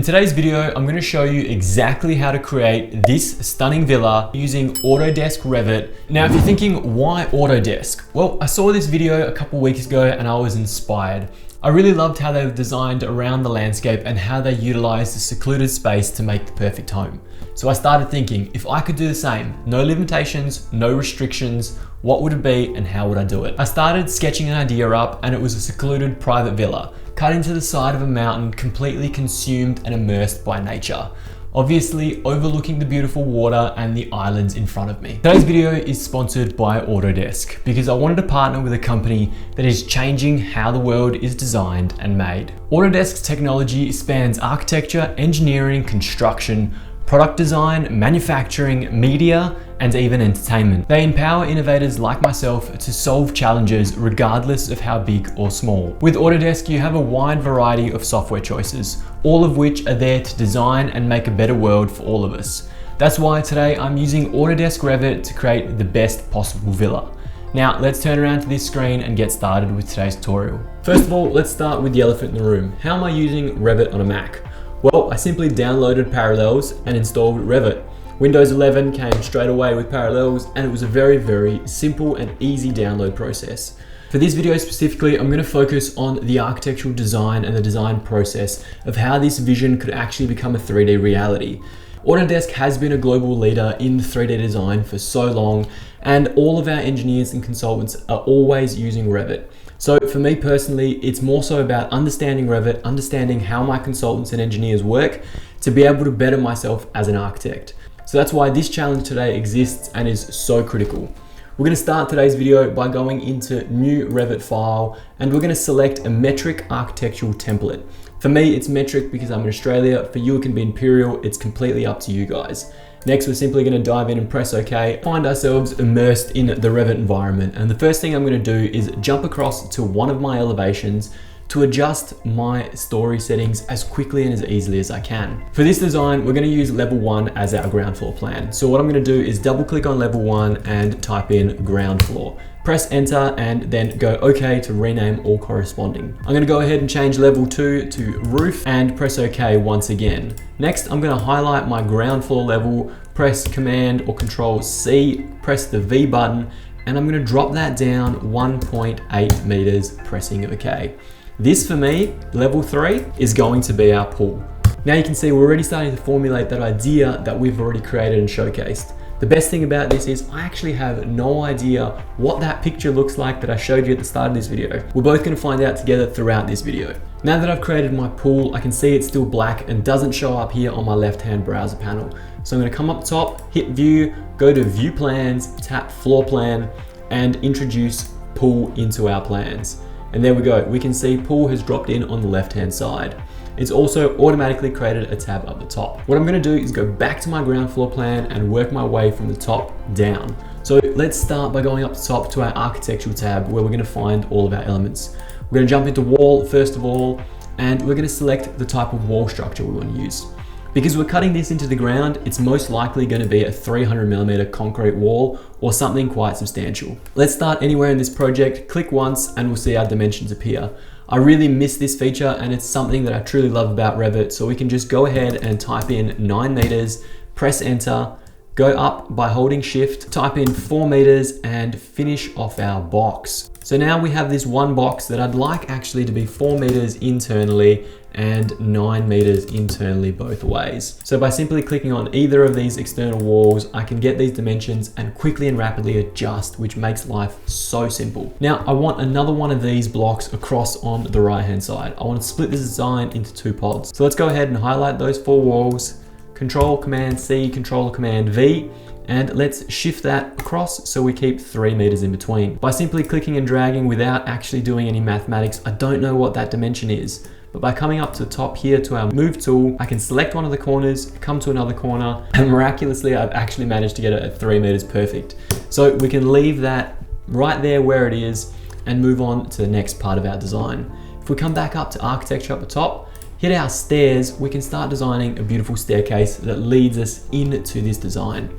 today's video, I'm going to show you exactly how to create this stunning villa using Autodesk Revit. Now, if you're thinking, why Autodesk? Well, I saw this video a couple weeks ago and I was inspired. I really loved how they've designed around the landscape and how they utilize the secluded space to make the perfect home. So I started thinking, if I could do the same, no limitations, no restrictions, what would it be and how would I do it? I started sketching an idea up and it was a secluded private villa, cut into the side of a mountain, completely consumed and immersed by nature. Obviously overlooking the beautiful water and the islands in front of me. Today's video is sponsored by Autodesk because I wanted to partner with a company that is changing how the world is designed and made. Autodesk's technology spans architecture, engineering, construction, product design, manufacturing, media, and even entertainment. They empower innovators like myself to solve challenges regardless of how big or small. With Autodesk, you have a wide variety of software choices, all of which are there to design and make a better world for all of us. That's why today I'm using Autodesk Revit to create the best possible villa. Now, let's turn around to this screen and get started with today's tutorial. First of all, let's start with the elephant in the room. How am I using Revit on a Mac? Well, I simply downloaded Parallels and installed Revit. Windows 11 came straight away with Parallels and it was a very simple and easy download process. For this video specifically, I'm going to focus on the architectural design and the design process of how this vision could actually become a 3D reality. Autodesk has been a global leader in 3D design for so long, and all of our engineers and consultants are always using Revit. So for me personally, it's more so about understanding Revit, understanding how my consultants and engineers work to be able to better myself as an architect. So that's why this challenge today exists and is so critical. We're going to start today's video by going into new Revit file and we're going to select a metric architectural template. For me, it's metric because I'm in Australia. For you, it can be imperial. It's completely up to you guys. Next, we're simply going to dive in and press OK. Find ourselves immersed in the Revit environment. And the first thing I'm going to do is jump across to one of my elevations to adjust my Storey settings as quickly and as easily as I can. For this design, we're going to use level 1 as our ground floor plan. So what I'm going to do is double click on level 1 and type in ground floor. Press enter and then go OK to rename all corresponding. I'm going to go ahead and change level 2 to roof and press OK once again. Next, I'm going to highlight my ground floor level, press Command or Control C, press the V button, and I'm going to drop that down 1.8 meters, pressing OK. This for me, level 3, is going to be our pool. Now you can see we're already starting to formulate that idea that we've already created and showcased. The best thing about this is I actually have no idea what that picture looks like that I showed you at the start of this video. We're both going to find out together throughout this video. Now that I've created my pool, I can see it's still black and doesn't show up here on my left-hand browser panel. So I'm going to come up top, hit view, go to view plans, tap floor plan, and introduce pool into our plans. And there we go. We can see pool has dropped in on the left-hand side. It's also automatically created a tab up the top. What I'm going to do is go back to my ground floor plan and work my way from the top down. So let's start by going up the top to our architectural tab where we're going to find all of our elements. We're going to jump into wall first of all, and we're going to select the type of wall structure we want to use. Because we're cutting this into the ground, it's most likely going to be a 300mm concrete wall or something quite substantial. Let's start anywhere in this project, click once, and we'll see our dimensions appear. I really miss this feature and it's something that I truly love about Revit, so we can just go ahead and type in 9 meters, press enter, go up by holding shift, type in 4 meters and finish off our box. So now we have this one box that I'd like actually to be 4 meters internally and 9 meters internally both ways. So by simply clicking on either of these external walls, I can get these dimensions and quickly and rapidly adjust, which makes life so simple. Now, I want another one of these blocks across on the right-hand side. I want to split this design into 2 pods. So let's go ahead and highlight those 4 walls, Control Command C, Control Command V, and let's shift that across so we keep 3 meters in between. By simply clicking and dragging without actually doing any mathematics, I don't know what that dimension is. But by coming up to the top here to our move tool, I can select one of the corners, come to another corner, and miraculously, I've actually managed to get it at 3 meters perfect. So we can leave that right there where it is and move on to the next part of our design. If we come back up to architecture up the top, hit our stairs, we can start designing a beautiful staircase that leads us into this design.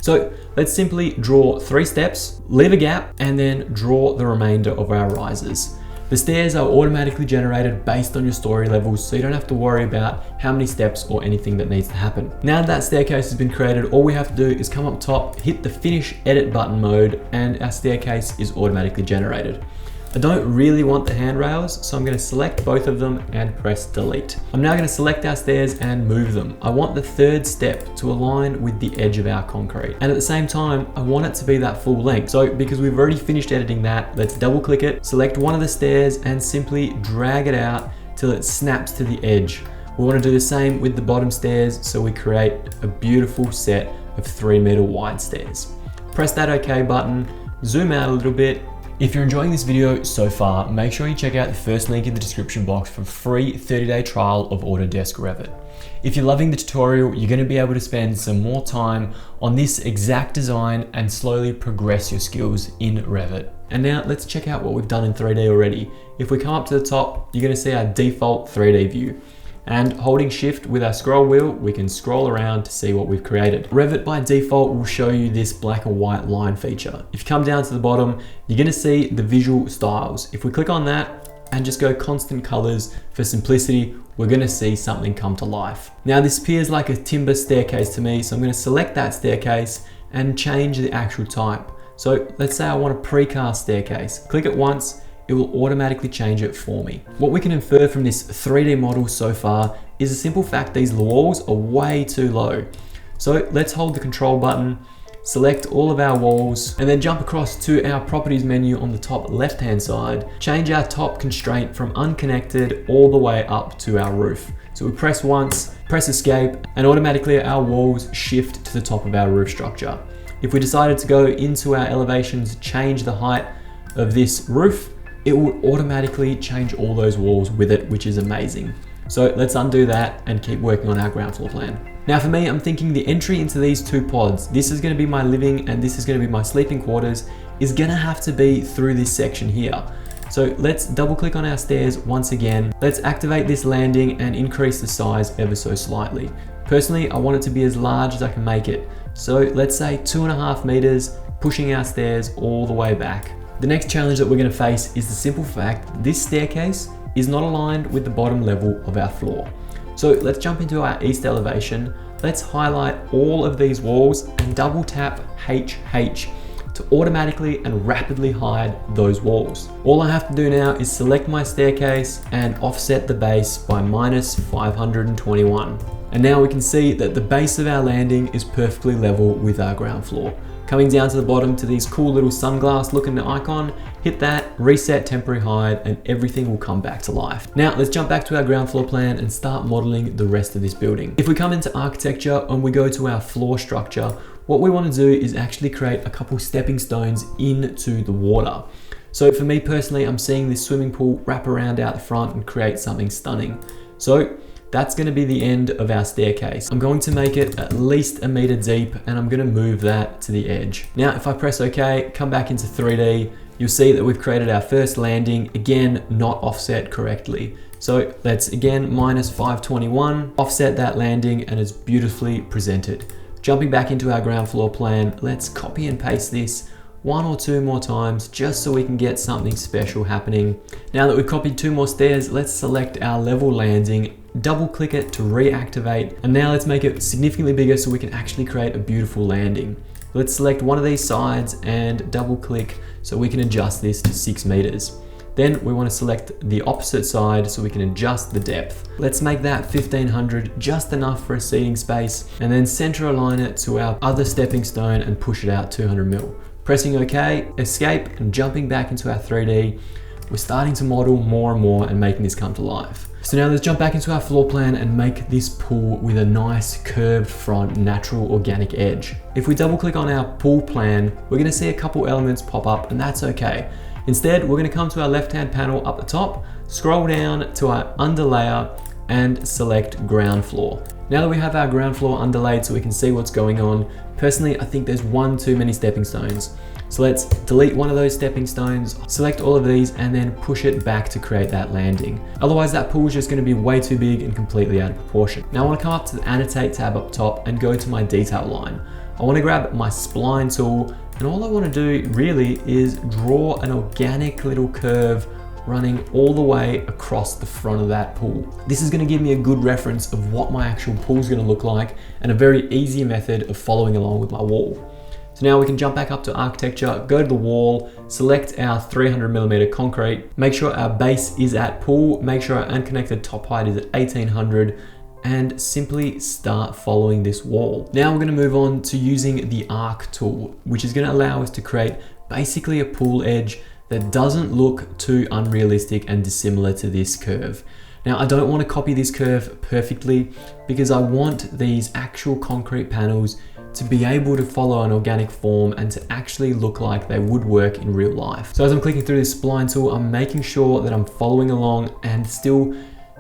So let's simply draw 3 steps, leave a gap, and then draw the remainder of our risers. The stairs are automatically generated based on your story levels, so you don't have to worry about how many steps or anything that needs to happen. Now that staircase has been created, all we have to do is come up top, hit the finish edit button mode, and our staircase is automatically generated. I don't really want the handrails, so I'm going to select both of them and press delete. I'm now going to select our stairs and move them. I want the third step to align with the edge of our concrete. And at the same time, I want it to be that full length. So because we've already finished editing that, let's double click it, select one of the stairs and simply drag it out till it snaps to the edge. We want to do the same with the bottom stairs, so we create a beautiful set of 3-meter wide stairs. Press that OK button, zoom out a little bit. If you're enjoying this video so far, make sure you check out the first link in the description box for a free 30-day trial of Autodesk Revit. If you're loving the tutorial, you're going to be able to spend some more time on this exact design and slowly progress your skills in Revit. And now let's check out what we've done in 3D already. If we come up to the top, you're going to see our default 3D view. And holding shift with our scroll wheel, we can scroll around to see what we've created. Revit by default will show you this black and white line feature. If you come down to the bottom, you're gonna see the visual styles. If we click on that and just go constant colors for simplicity, we're gonna see something come to life. Now this appears like a timber staircase to me, so I'm gonna select that staircase and change the actual type. So let's say I want a precast staircase. Click it once, it will automatically change it for me. What we can infer from this 3D model so far is the simple fact these walls are way too low. So let's hold the control button, select all of our walls, and then jump across to our properties menu on the top left-hand side, change our top constraint from unconnected all the way up to our roof. So we press once, press escape, and automatically our walls shift to the top of our roof structure. If we decided to go into our elevations, change the height of this roof, it will automatically change all those walls with it, which is amazing. So let's undo that and keep working on our ground floor plan. Now for me, I'm thinking the entry into these two pods, this is gonna be my living and this is gonna be my sleeping quarters, is gonna have to be through this section here. So let's double click on our stairs once again. Let's activate this landing and increase the size ever so slightly. Personally, I want it to be as large as I can make it. So let's say 2.5 meters, pushing our stairs all the way back. The next challenge that we're going to face is the simple fact this staircase is not aligned with the bottom level of our floor. So let's jump into our east elevation. Let's highlight all of these walls and double tap HH to automatically and rapidly hide those walls. All I have to do now is select my staircase and offset the base by -521. And now we can see that the base of our landing is perfectly level with our ground floor. Coming down to the bottom to these cool little sunglass looking icon, hit that, reset temporary hide, and everything will come back to life. Now let's jump back to our ground floor plan and start modeling the rest of this building. If we come into architecture and we go to our floor structure, what we want to do is actually create a couple stepping stones into the water. So for me personally, I'm seeing this swimming pool wrap around out the front and create something stunning. So that's going to be the end of our staircase. I'm going to make it at least 1 meter deep and I'm going to move that to the edge. Now, if I press OK, come back into 3D, you'll see that we've created our first landing, again, not offset correctly. So let's again, -521, offset that landing and it's beautifully presented. Jumping back into our ground floor plan, let's copy and paste this 1 or 2 more times just so we can get something special happening. Now that we've copied 2 more stairs, let's select our level landing, double click it to reactivate, and now let's make it significantly bigger so we can actually create a beautiful landing. Let's select one of these sides and double click so we can adjust this to 6 meters. Then we want to select the opposite side so we can adjust the depth. Let's make that 1500, just enough for a seating space, and then center align it to our other stepping stone and push it out 200 mil. Pressing OK, escape, and jumping back into our 3D, we're starting to model more and more and making this come to life. So now let's jump back into our floor plan and make this pool with a nice curved front, natural organic edge. If we double click on our pool plan, we're gonna see a couple elements pop up, and that's okay. Instead, we're gonna come to our left-hand panel up the top, scroll down to our underlayer and select ground floor. Now that we have our ground floor underlaid so we can see what's going on, personally, I think there's 1 too many stepping stones. So let's delete one of those stepping stones, select all of these, and then push it back to create that landing. Otherwise, that pool is just gonna be way too big and completely out of proportion. Now I wanna come up to the annotate tab up top and go to my detail line. I wanna grab my spline tool, and all I wanna do really is draw an organic little curve running all the way across the front of that pool. This is gonna give me a good reference of what my actual pool is gonna look like and a very easy method of following along with my wall. So now we can jump back up to architecture, go to the wall, select our 300mm concrete, make sure our base is at pool, make sure our unconnected top height is at 1800, and simply start following this wall. Now we're gonna move on to using the arc tool, which is gonna allow us to create basically a pool edge that doesn't look too unrealistic and dissimilar to this curve. Now I don't want to copy this curve perfectly because I want these actual concrete panels to be able to follow an organic form and to actually look like they would work in real life. So as I'm clicking through this spline tool, I'm making sure that I'm following along and still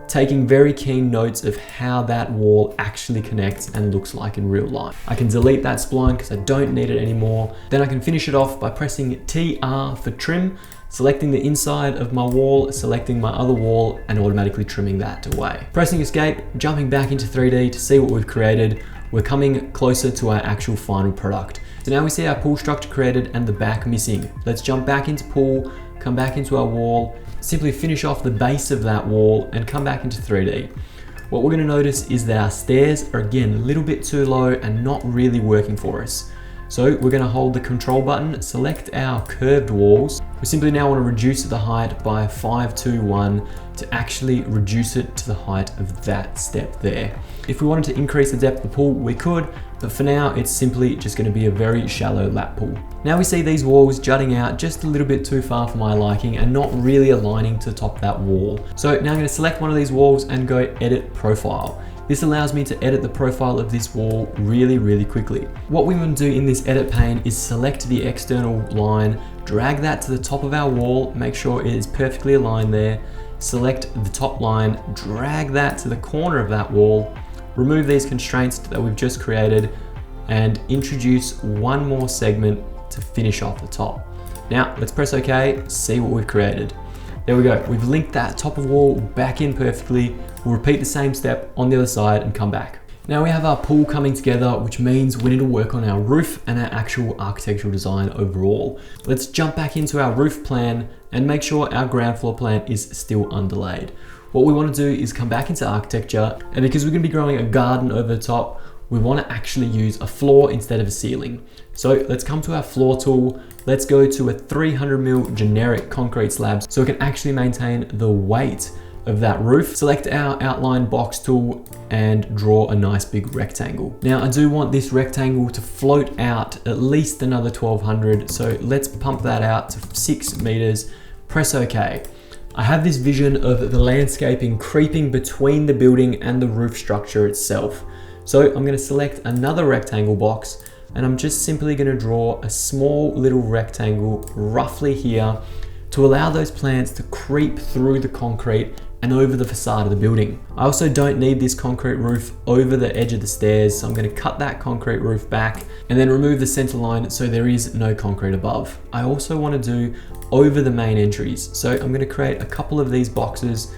taking very keen notes of how that wall actually connects and looks like in real life. I can delete that spline because I don't need it anymore. Then I can finish it off by pressing TR for trim, selecting the inside of my wall, selecting my other wall, and automatically trimming that away. Pressing escape, jumping back into 3D to see what we've created. We're coming closer to our actual final product. So now we see our pool structure created and the back missing. Let's jump back into pool, come back into our wall, simply finish off the base of that wall and come back into 3D. What we're gonna notice is that our stairs are again a little bit too low and not really working for us. So we're gonna hold the control button, select our curved walls. We simply now wanna reduce the height by 521 to actually reduce it to the height of that step there. If we wanted to increase the depth of the pool, we could, but for now, it's simply just gonna be a very shallow lap pool. Now we see these walls jutting out just a little bit too far for my liking and not really aligning to the top of that wall. So now I'm gonna select one of these walls and go edit profile. This allows me to edit the profile of this wall really quickly. What we want to do in this edit pane is select the external line, drag that to the top of our wall, make sure it is perfectly aligned there, select the top line, drag that to the corner of that wall, remove these constraints that we've just created, and introduce one more segment to finish off the top. Now let's press OK, see what we've created. There we go, we've linked that top of wall back in perfectly. We'll repeat the same step on the other side and come back. Now we have our pool coming together, which means we need to work on our roof and our actual architectural design overall. Let's jump back into our roof plan and make sure our ground floor plan is still underlaid. What we want to do is come back into architecture, and because we're going to be growing a garden over the top, we want to actually use a floor instead of a ceiling. So let's come to our floor tool. Let's go to a 300mm generic concrete slab so it can actually maintain the weight of that roof. Select our outline box tool and draw a nice big rectangle. Now I do want this rectangle to float out at least another 1200, so let's pump that out to 6 meters, press OK. I have this vision of the landscaping creeping between the building and the roof structure itself. So I'm going to select another rectangle box and I'm just simply going to draw a small little rectangle roughly here to allow those plants to creep through the concrete and over the facade of the building. I also don't need this concrete roof over the edge of the stairs, so I'm going to cut that concrete roof back and then remove the center line so there is no concrete above. I also want to do over the main entries, so I'm going to create a couple of these boxes,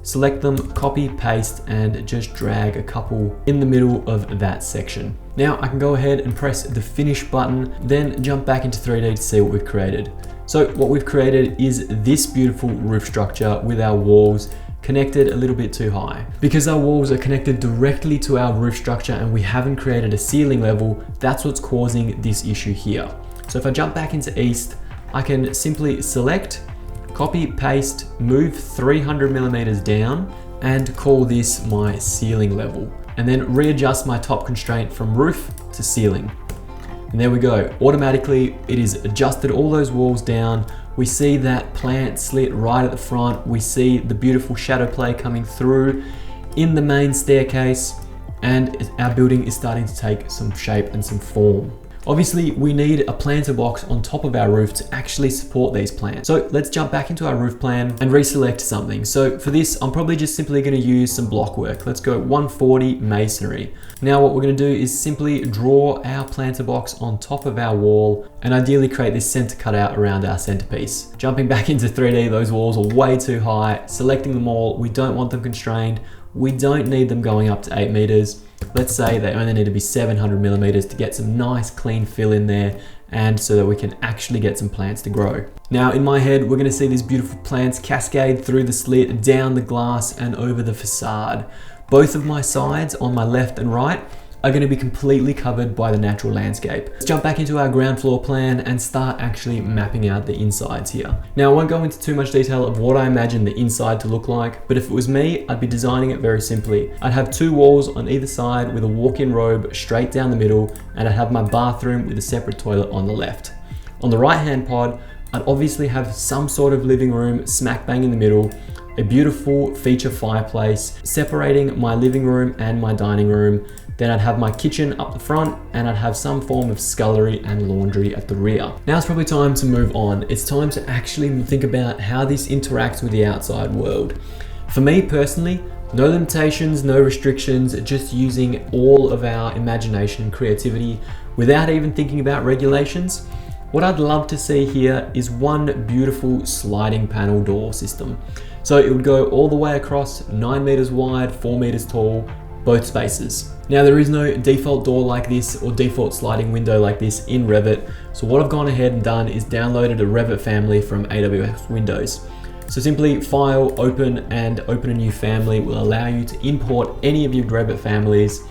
select them, copy, paste, and just drag a couple in the middle of that section. Now I can go ahead and press the finish button, then jump back into 3D to see what we've created. So what we've created is this beautiful roof structure with our walls connected a little bit too high. Because our walls are connected directly to our roof structure and we haven't created a ceiling level, that's what's causing this issue here. So if I jump back into East, I can simply select, copy, paste, move 300mm down and call this my ceiling level. And then readjust my top constraint from roof to ceiling. And there we go. Automatically, it is adjusted all those walls down. We see that plant slit right at the front. We see the beautiful shadow play coming through in the main staircase, and our building is starting to take some shape and some form. Obviously, we need a planter box on top of our roof to actually support these plants. So let's jump back into our roof plan and reselect something. So for this, I'm probably just simply going to use some block work. Let's go 140 masonry. Now what we're going to do is simply draw our planter box on top of our wall and ideally create this center cutout around our centerpiece. Jumping back into 3D, those walls are way too high. Selecting them all, we don't want them constrained. We don't need them going up to 8 meters. Let's say they only need to be 700mm to get some nice clean fill in there and so that we can actually get some plants to grow. Now in my head, we're gonna see these beautiful plants cascade through the slit, down the glass and over the facade. Both of my sides on my left and right are going to be completely covered by the natural landscape. Let's jump back into our ground floor plan and start actually mapping out the insides here. Now I won't go into too much detail of what I imagine the inside to look like, but if it was me, I'd be designing it very simply. I'd have 2 walls on either side with a walk-in robe straight down the middle, and I'd have my bathroom with a separate toilet on the left. On the right-hand pod, I'd obviously have some sort of living room smack bang in the middle, a beautiful feature fireplace separating my living room and my dining room. Then I'd have my kitchen up the front, and I'd have some form of scullery and laundry at the rear. Now it's probably time to move on. It's time to actually think about how this interacts with the outside world. For me personally, no limitations, no restrictions, just using all of our imagination and creativity without even thinking about regulations. What I'd love to see here is one beautiful sliding panel door system. So it would go all the way across, 9 meters wide, 4 meters tall, both spaces. Now there is no default door like this or default sliding window like this in Revit. So what I've gone ahead and done is downloaded a Revit family from AWS Windows. So simply File, Open, and Open a new family will allow you to import any of your Revit families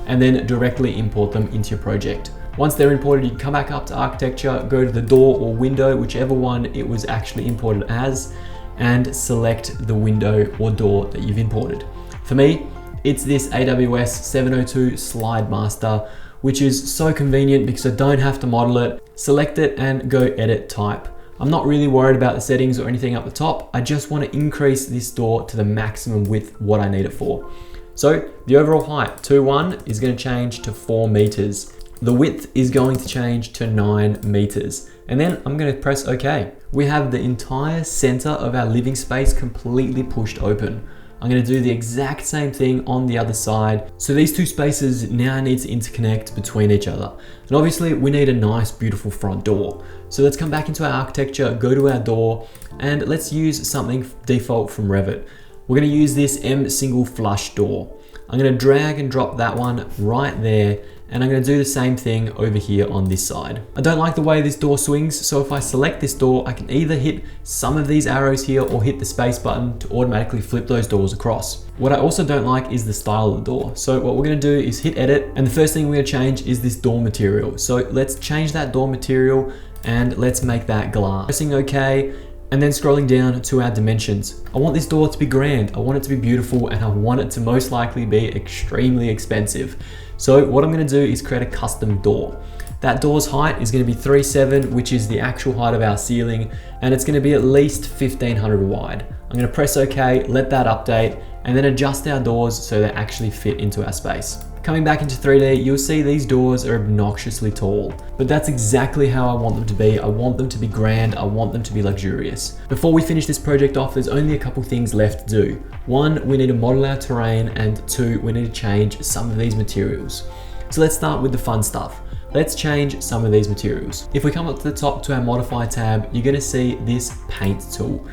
and then directly import them into your project. Once they're imported, you can come back up to architecture, go to the door or window, whichever one it was actually imported as, and select the window or door that you've imported. For me, it's this AWS 702 Slide Master, which is so convenient because I don't have to model it. Select it and go edit type. I'm not really worried about the settings or anything up the top. I just want to increase this door to the maximum width what I need it for. So the overall height, 2.1, is going to change to 4 meters. The width is going to change to 9 meters. And then I'm going to press OK. We have the entire center of our living space completely pushed open. I'm going to do the exact same thing on the other side. So these 2 spaces now need to interconnect between each other. And obviously we need a nice, beautiful front door. So let's come back into our architecture, go to our door, and let's use something default from Revit. We're going to use this M single flush door. I'm going to drag and drop that one right there, and I'm going to do the same thing over here on this side. I don't like the way this door swings, so if I select this door, I can either hit some of these arrows here or hit the space button to automatically flip those doors across. What I also don't like is the style of the door. So what we're going to do is hit edit, and the first thing we're going to change is this door material. So let's change that door material and let's make that glass. Pressing OK, and then scrolling down to our dimensions. I want this door to be grand, I want it to be beautiful, and I want it to most likely be extremely expensive. So what I'm going to do is create a custom door. That door's height is going to be 3.7, which is the actual height of our ceiling, and it's going to be at least 1500 wide. I'm going to press OK, let that update, and then adjust our doors so they actually fit into our space. Coming back into 3D, you'll see these doors are obnoxiously tall, but that's exactly how I want them to be. I want them to be grand, I want them to be luxurious. Before we finish this project off, there's only a couple things left to do. 1, we need to model our terrain, and 2, we need to change some of these materials. So let's start with the fun stuff. Let's change some of these materials. If we come up to the top to our modify tab, you're gonna see this paint tool.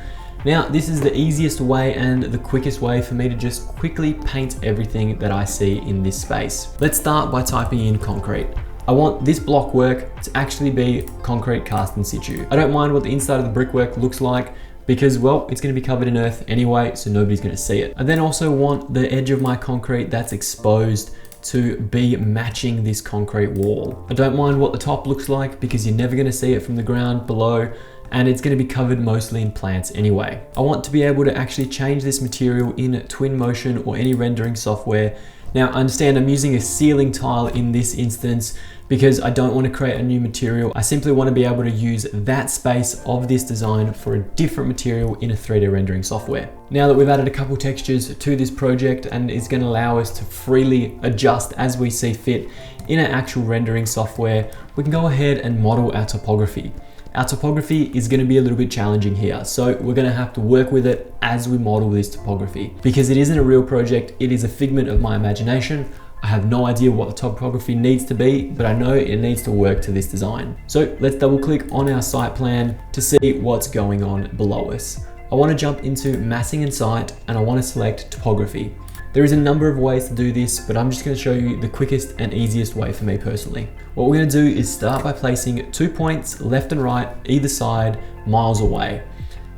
Now, this is the easiest way and the quickest way for me to just quickly paint everything that I see in this space. Let's start by typing in concrete. I want this block work to actually be concrete cast in situ. I don't mind what the inside of the brickwork looks like because, well, it's going to be covered in earth anyway, so nobody's going to see it. I then also want the edge of my concrete that's exposed to be matching this concrete wall. I don't mind what the top looks like because you're never going to see it from the ground below, and it's going to be covered mostly in plants anyway. I want to be able to actually change this material in Twinmotion or any rendering software. Now, I understand I'm using a ceiling tile in this instance because I don't want to create a new material. I simply want to be able to use that space of this design for a different material in a 3D rendering software. Now that we've added a couple textures to this project and it's going to allow us to freely adjust as we see fit in our actual rendering software, we can go ahead and model our topography. Our topography is going to be a little bit challenging here, so we're going to have to work with it as we model this topography. Because it isn't a real project, it is a figment of my imagination. I have no idea what the topography needs to be, but I know it needs to work to this design. So let's double click on our site plan to see what's going on below us. I want to jump into massing and site, and I want to select topography. There is a number of ways to do this, but I'm just going to show you the quickest and easiest way for me personally. What we're going to do is start by placing 2 points left and right, either side, miles away.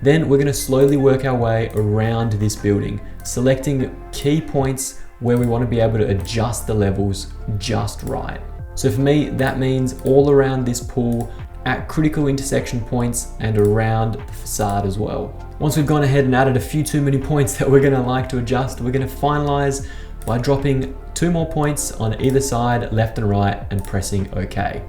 Then we're going to slowly work our way around this building, selecting key points where we want to be able to adjust the levels just right. So for me, that means all around this pool, at critical intersection points and around the facade as well. Once we've gone ahead and added a few too many points that we're going to like to adjust, we're going to finalize by dropping 2 more points on either side, left and right, and pressing OK.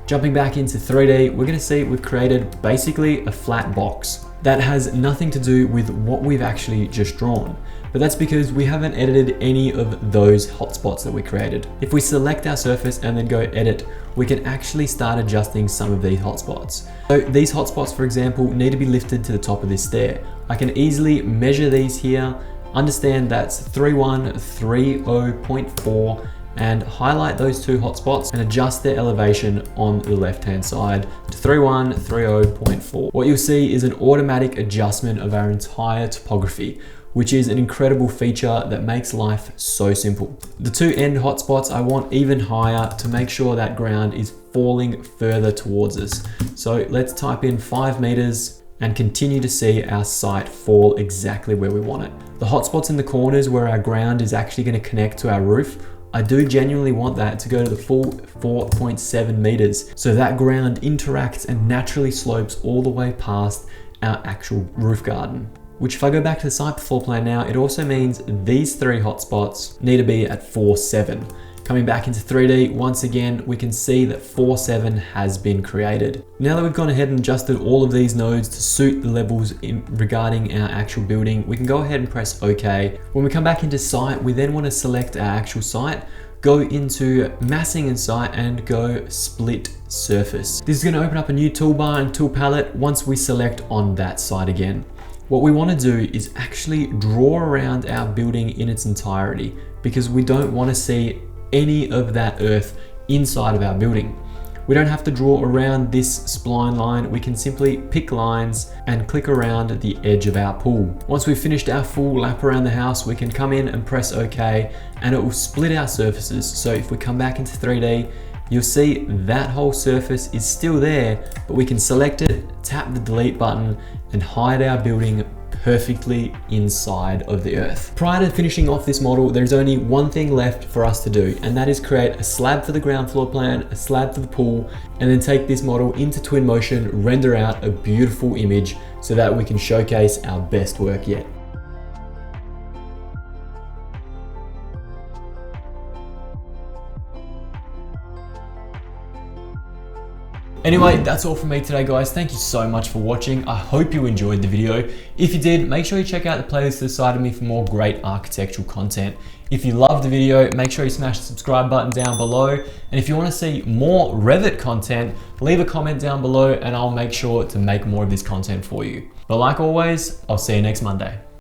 Jumping back into 3D, we're going to see we've created basically a flat box. That has nothing to do with what we've actually just drawn, but that's because we haven't edited any of those hotspots that we created. If we select our surface and then go edit, we can actually start adjusting some of these hotspots. So these hotspots, for example, need to be lifted to the top of this stair. I can easily measure these here, understand that's 3130.4, and highlight those 2 hotspots and adjust their elevation on the left-hand side to 3130.4. What you'll see is an automatic adjustment of our entire topography, which is an incredible feature that makes life so simple. The 2 end hotspots I want even higher to make sure that ground is falling further towards us. So let's type in 5 meters and continue to see our site fall exactly where we want it. The hotspots in the corners where our ground is actually going to connect to our roof, I do genuinely want that to go to the full 4.7 meters. So that ground interacts and naturally slopes all the way past our actual roof garden. Which if I go back to the site floor plan now, it also means these 3 hotspots need to be at 4.7. Coming back into 3D, once again, we can see that 4.7 has been created. Now that we've gone ahead and adjusted all of these nodes to suit the levels regarding our actual building, we can go ahead and press OK. When we come back into site, we then want to select our actual site, go into massing and site and go split surface. This is going to open up a new toolbar and tool palette once we select on that site again. What we want to do is actually draw around our building in its entirety because we don't want to see any of that earth inside of our building. We don't have to draw around this spline line. We can simply pick lines and click around the edge of our pool. Once we've finished our full lap around the house, we can come in and press OK and it will split our surfaces. So if we come back into 3D, you'll see that whole surface is still there, but we can select it, tap the delete button and hide our building perfectly inside of the earth. Prior to finishing off this model, there's only one thing left for us to do, and that is create a slab for the ground floor plan, a slab for the pool, and then take this model into Twinmotion, render out a beautiful image so that we can showcase our best work yet. Anyway, that's all from me today, guys. Thank you so much for watching. I hope you enjoyed the video. If you did, make sure you check out the playlist to the side of me for more great architectural content. If you loved the video, make sure you smash the subscribe button down below. And if you want to see more Revit content, leave a comment down below and I'll make sure to make more of this content for you. But like always, I'll see you next Monday.